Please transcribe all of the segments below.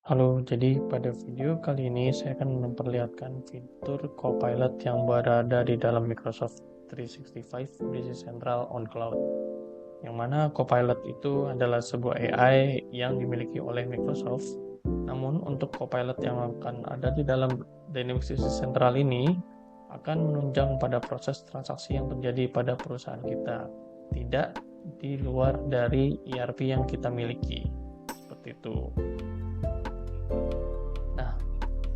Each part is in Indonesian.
Halo, jadi pada video kali ini saya akan memperlihatkan fitur Copilot yang berada di dalam Microsoft 365 Business Central on Cloud. Yang mana Copilot itu adalah sebuah AI yang dimiliki oleh Microsoft. Namun untuk Copilot yang akan ada di dalam Dynamics Business Central ini akan menunjang pada proses transaksi yang terjadi pada perusahaan kita, tidak di luar dari ERP yang kita miliki. Seperti itu. Nah,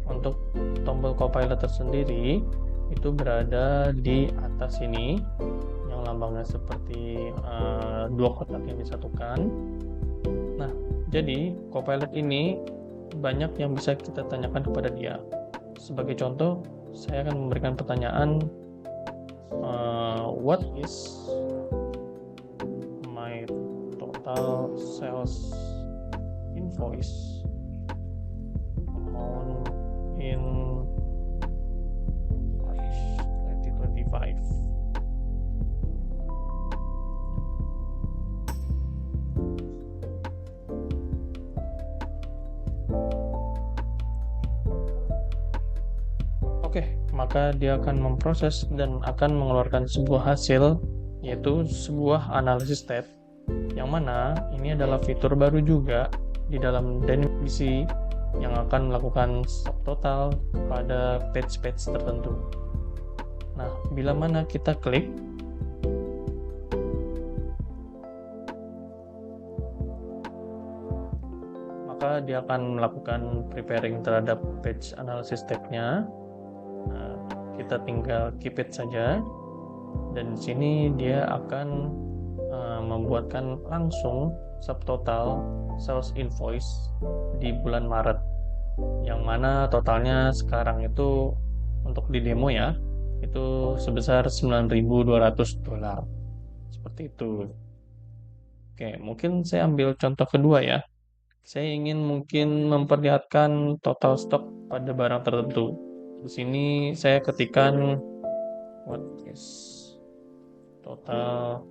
untuk tombol Copilot tersendiri itu berada di atas ini yang lambangnya seperti dua kotak yang disatukan. Nah, jadi Copilot ini banyak yang bisa kita tanyakan kepada dia. Sebagai contoh, saya akan memberikan pertanyaan, what is my total sales invoice amount in March 2025. Oke, maka dia akan memproses dan akan mengeluarkan sebuah hasil, yaitu sebuah analisis state, yang mana ini adalah fitur baru juga di dalam Dynamics BC yang akan melakukan subtotal kepada page-page tertentu. Nah, bila mana kita klik, maka dia akan melakukan preparing terhadap page analysis tab-nya. Nah, kita tinggal keep it saja, dan di sini dia akan membuatkan langsung subtotal sales invoice di bulan Maret, yang mana totalnya sekarang itu untuk di demo ya, itu sebesar $9.200. Seperti itu. Oke, mungkin saya ambil contoh kedua ya. Saya ingin mungkin memperlihatkan total stok pada barang tertentu. Di sini saya ketikkan what is total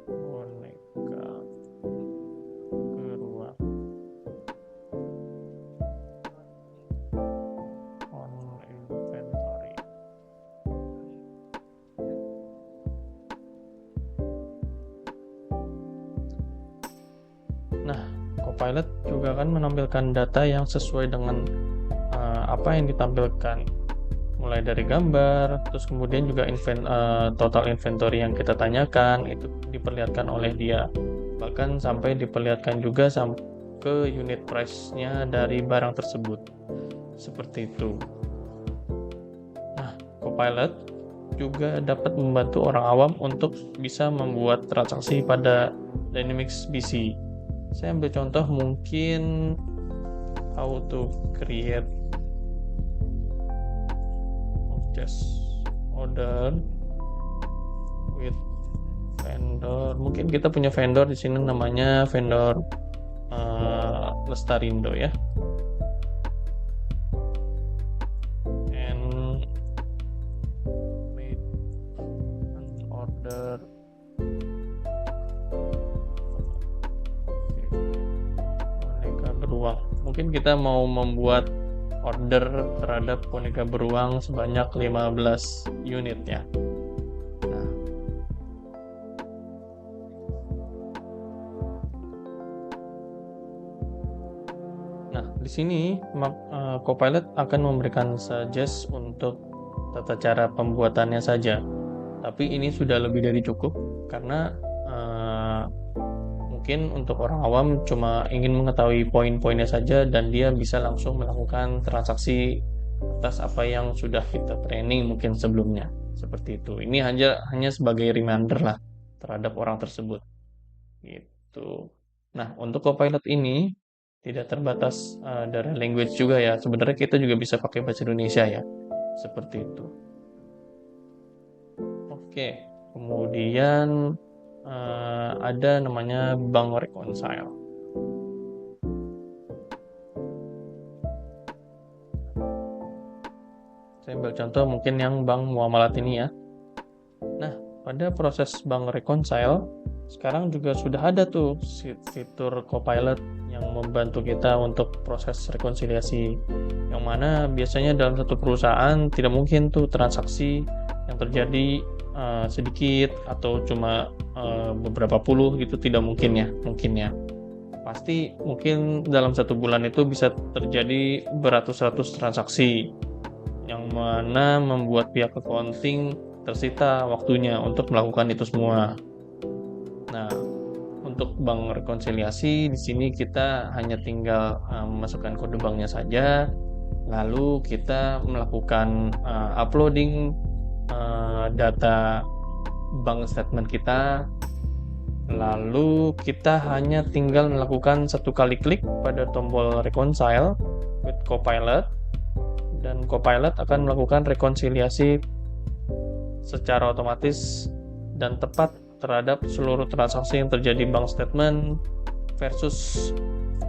boneka beruang on inventory. Nah, Copilot juga akan menampilkan data yang sesuai dengan apa yang ditampilkan, mulai dari gambar, terus kemudian juga total inventory yang kita tanyakan itu diperlihatkan oleh dia, bahkan sampai diperlihatkan juga ke unit price-nya dari barang tersebut, seperti itu. Nah, Copilot juga dapat membantu orang awam untuk bisa membuat transaksi pada Dynamics BC. Saya ambil contoh mungkin how to create just order with vendor. Mungkin kita punya vendor di sini namanya vendor Lestarindo ya. And made an order boneka beruang. Mungkin kita mau membuat order terhadap boneka beruang sebanyak 15 unit ya. Nah, di sini Copilot akan memberikan suggest untuk tata cara pembuatannya saja. Tapi ini sudah lebih dari cukup karena mungkin untuk orang awam cuma ingin mengetahui poin-poinnya saja dan dia bisa langsung melakukan transaksi atas apa yang sudah kita training mungkin sebelumnya. Seperti itu. Ini hanya sebagai reminder lah terhadap orang tersebut. Gitu. Nah, untuk Copilot ini tidak terbatas dari language juga ya. Sebenarnya kita juga bisa pakai bahasa Indonesia ya. Seperti itu. Oke, kemudian ada namanya Bank Reconcile. Saya ambil contoh mungkin yang Bank Muamalat ini ya. Nah, pada proses Bank Reconcile, sekarang juga sudah ada tuh fitur Copilot yang membantu kita untuk proses rekonsiliasi, yang mana biasanya dalam satu perusahaan tidak mungkin tuh transaksi yang terjadi sedikit atau cuma beberapa puluh gitu, tidak mungkin ya. Pasti mungkin dalam satu bulan itu bisa terjadi beratus-ratus transaksi, yang mana membuat pihak accounting tersita waktunya untuk melakukan itu semua. Nah, untuk bank rekonsiliasi di sini kita hanya tinggal memasukkan kode banknya saja, lalu kita melakukan uploading data bank statement kita, lalu kita hanya tinggal melakukan satu kali klik pada tombol reconcile with Copilot, dan Copilot akan melakukan rekonsiliasi secara otomatis dan tepat terhadap seluruh transaksi yang terjadi bank statement versus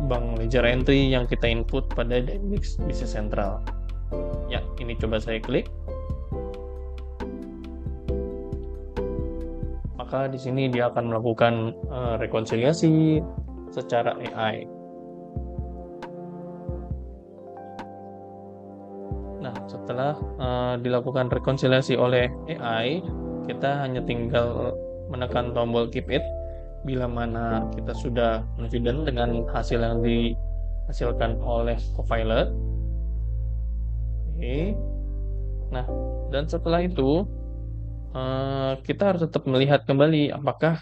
bank ledger entry yang kita input pada Dynamics Business Central. Ya, ini coba saya klik. Maka di sini dia akan melakukan rekonsiliasi secara AI. Nah, setelah dilakukan rekonsiliasi oleh AI, kita hanya tinggal menekan tombol keep it bila mana kita sudah confident dengan hasil yang dihasilkan oleh Copilot. Oke. Nah, dan setelah itu kita harus tetap melihat kembali apakah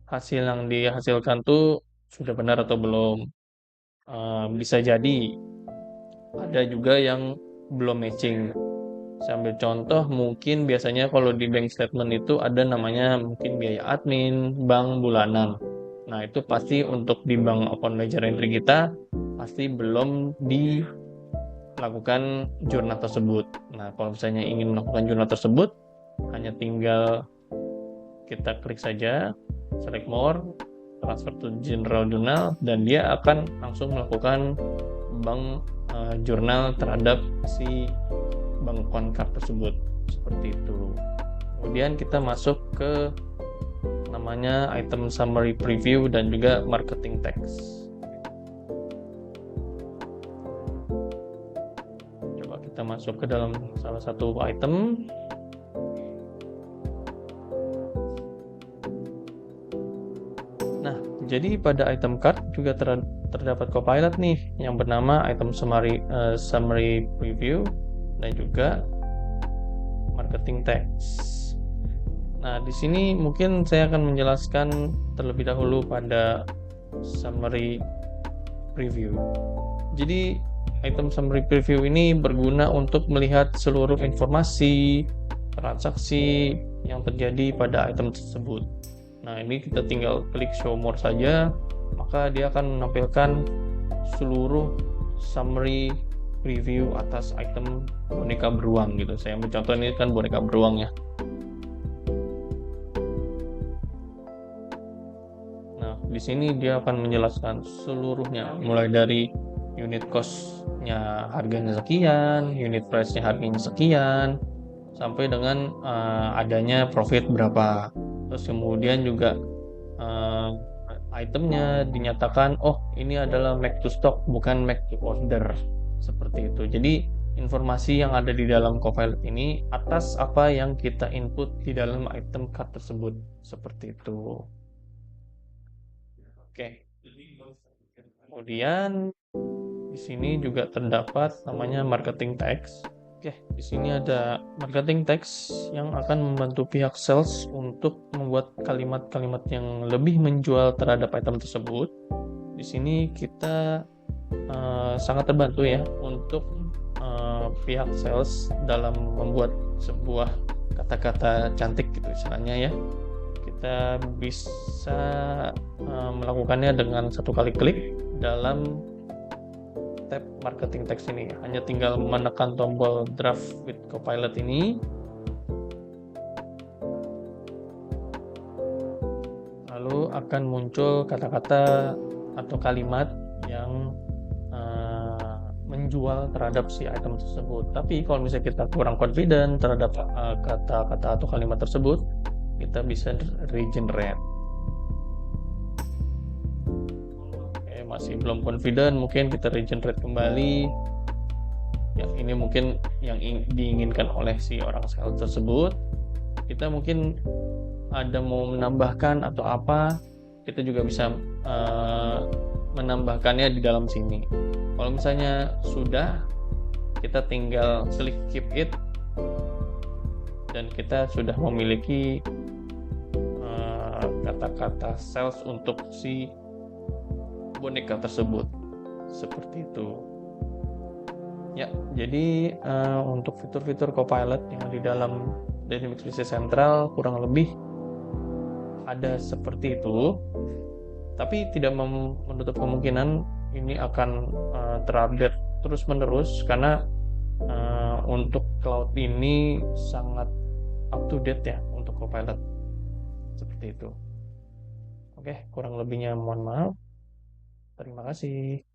hasil yang dihasilkan tuh sudah benar atau belum. Bisa jadi ada juga yang belum matching. Saya ambil contoh, mungkin biasanya kalau di bank statement itu ada namanya mungkin biaya admin, bank bulanan. Nah, itu pasti untuk di bank account ledger entry kita pasti belum dilakukan jurnal tersebut. Nah, kalau misalnya ingin melakukan jurnal tersebut, hanya tinggal kita klik saja, select more, transfer to general journal, dan dia akan langsung melakukan bank jurnal terhadap si bank account card tersebut, seperti itu. Kemudian kita masuk ke namanya item summary preview dan juga marketing text. Coba kita masuk ke dalam salah satu item. Nah, jadi pada item card juga terdapat Copilot nih yang bernama item summary preview dan juga marketing text. Nah, di sini mungkin saya akan menjelaskan terlebih dahulu pada summary preview. Jadi, item summary preview ini berguna untuk melihat seluruh informasi transaksi yang terjadi pada item tersebut. Nah, ini kita tinggal klik show more saja, maka dia akan menampilkan seluruh summary review atas item boneka beruang gitu. Saya ambil contoh ini kan boneka beruang ya. Nah, di sini dia akan menjelaskan seluruhnya, mulai dari unit cost-nya harganya sekian, unit price-nya harganya sekian, sampai dengan adanya profit berapa. Terus kemudian juga itemnya dinyatakan, oh ini adalah make to stock bukan make to order, seperti itu. Jadi informasi yang ada di dalam Copilot ini atas apa yang kita input di dalam item card tersebut, seperti itu. Oke. Kemudian di sini juga terdapat namanya marketing text. Oke, di sini ada marketing text yang akan membantu pihak sales untuk membuat kalimat-kalimat yang lebih menjual terhadap item tersebut. Di sini kita sangat terbantu ya untuk pihak sales dalam membuat sebuah kata-kata cantik gitu istilahnya ya. Kita bisa melakukannya dengan satu kali klik dalam tab marketing text ini. Hanya tinggal menekan tombol draft with Copilot ini, lalu akan muncul kata-kata atau kalimat yang menjual terhadap si item tersebut. Tapi kalau misalnya kita kurang confident terhadap kata-kata atau kalimat tersebut, kita bisa regenerate. masih belum confident, mungkin kita regenerate kembali. Ya, ini mungkin yang diinginkan oleh si orang sales tersebut. Kita mungkin ada mau menambahkan atau apa, kita juga bisa menambahkannya di dalam sini. Kalau misalnya sudah, kita tinggal klik keep it, dan kita sudah memiliki kata-kata sales untuk si boneka tersebut. Seperti itu. Ya, jadi untuk fitur-fitur Copilot yang di dalam Dynamics Business Central kurang lebih ada seperti itu. Tapi tidak menutup kemungkinan ini akan terupdate terus-menerus, karena untuk cloud ini sangat up to date ya untuk Copilot. Seperti itu. Oke, kurang lebihnya mohon maaf. Terima kasih.